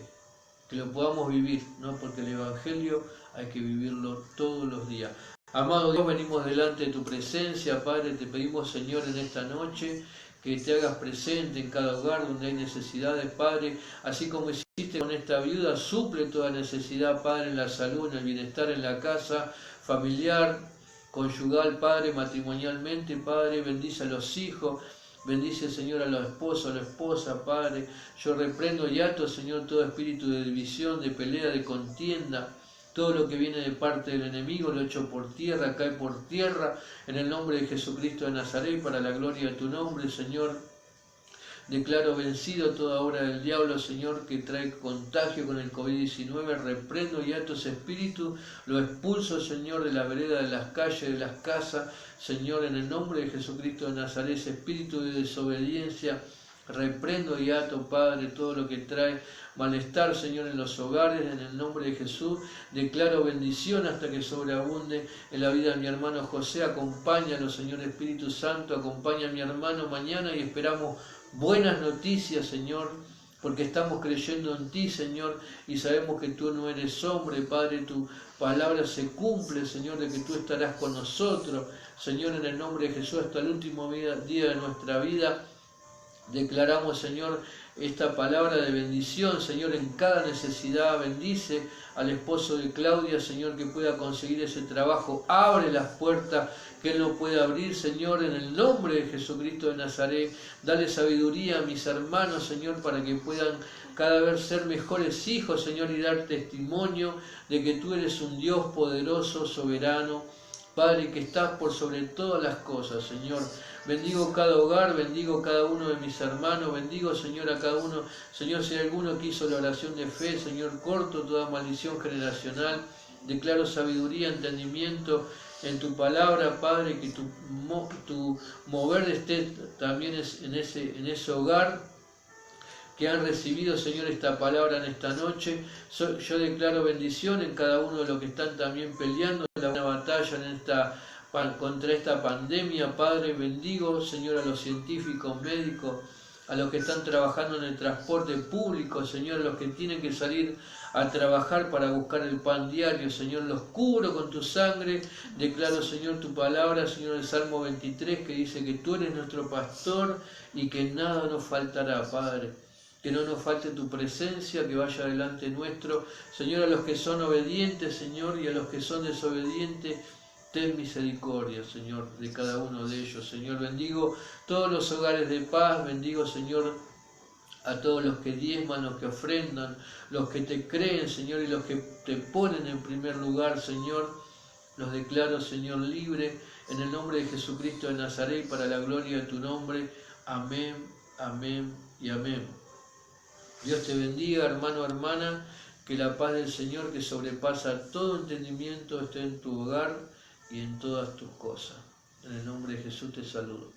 lo podamos vivir, ¿no? Porque el Evangelio hay que vivirlo todos los días. Amado Dios, venimos delante de tu presencia, Padre, te pedimos, Señor, en esta noche que te hagas presente en cada hogar donde hay necesidades, Padre, así como hiciste con esta viuda, suple toda necesidad, Padre, en la salud, en el bienestar, en la casa, familiar, conyugal, Padre, matrimonialmente, Padre, bendice a los hijos, bendice, Señor, a los esposos, a la esposa, Padre. Yo reprendo y ato, Señor, todo espíritu de división, de pelea, de contienda. Todo lo que viene de parte del enemigo lo echo por tierra, cae por tierra, en el nombre de Jesucristo de Nazaret, para la gloria de tu nombre, Señor. Declaro vencido toda obra del diablo, Señor, que trae contagio con el COVID-19. Reprendo y ato ese espíritu, lo expulso, Señor, de la vereda, de las calles, de las casas. Señor, en el nombre de Jesucristo de Nazaret, ese espíritu de desobediencia, reprendo y ato, Padre, todo lo que trae malestar, Señor, en los hogares, en el nombre de Jesús. Declaro bendición hasta que sobreabunde en la vida de mi hermano José. Acompáñalo, Señor Espíritu Santo, acompaña a mi hermano mañana y esperamos buenas noticias, Señor, porque estamos creyendo en ti, Señor, y sabemos que tú no eres hombre, Padre, tu palabra se cumple, Señor, de que tú estarás con nosotros, Señor, en el nombre de Jesús, hasta el último día de nuestra vida. Declaramos, Señor, esta palabra de bendición, Señor, en cada necesidad. Bendice al esposo de Claudia, Señor, que pueda conseguir ese trabajo. Abre las puertas que él no puede abrir, Señor, en el nombre de Jesucristo de Nazaret. Dale sabiduría a mis hermanos, Señor, para que puedan cada vez ser mejores hijos, Señor, y dar testimonio de que tú eres un Dios poderoso, soberano, Padre, que estás por sobre todas las cosas, Señor. Bendigo cada hogar, bendigo cada uno de mis hermanos, bendigo, Señor, a cada uno. Señor, si hay alguno que hizo la oración de fe, Señor, corto toda maldición generacional. Declaro sabiduría, entendimiento en tu palabra, Padre, que tu mover esté también en ese hogar que han recibido, Señor, esta palabra en esta noche. Yo declaro bendición en cada uno de los que están también peleando en la batalla contra esta pandemia, Padre. Bendigo, Señor, a los científicos, médicos, a los que están trabajando en el transporte público, Señor, a los que tienen que salir a trabajar para buscar el pan diario, Señor, los cubro con tu sangre. Declaro, Señor, tu palabra, Señor, el Salmo 23, que dice que tú eres nuestro pastor y que nada nos faltará, Padre. Que no nos falte tu presencia, que vaya delante nuestro. Señor, a los que son obedientes, Señor, y a los que son desobedientes, ten misericordia, Señor, de cada uno de ellos. Señor, bendigo todos los hogares de paz, bendigo, Señor, a todos los que diezman, los que ofrendan, los que te creen, Señor, y los que te ponen en primer lugar, Señor. Los declaro, Señor, libre, en el nombre de Jesucristo de Nazaret, para la gloria de tu nombre. Amén, amén y amén. Dios te bendiga, hermano, hermana, que la paz del Señor, que sobrepasa todo entendimiento, esté en tu hogar y en todas tus cosas. En el nombre de Jesús te saludo.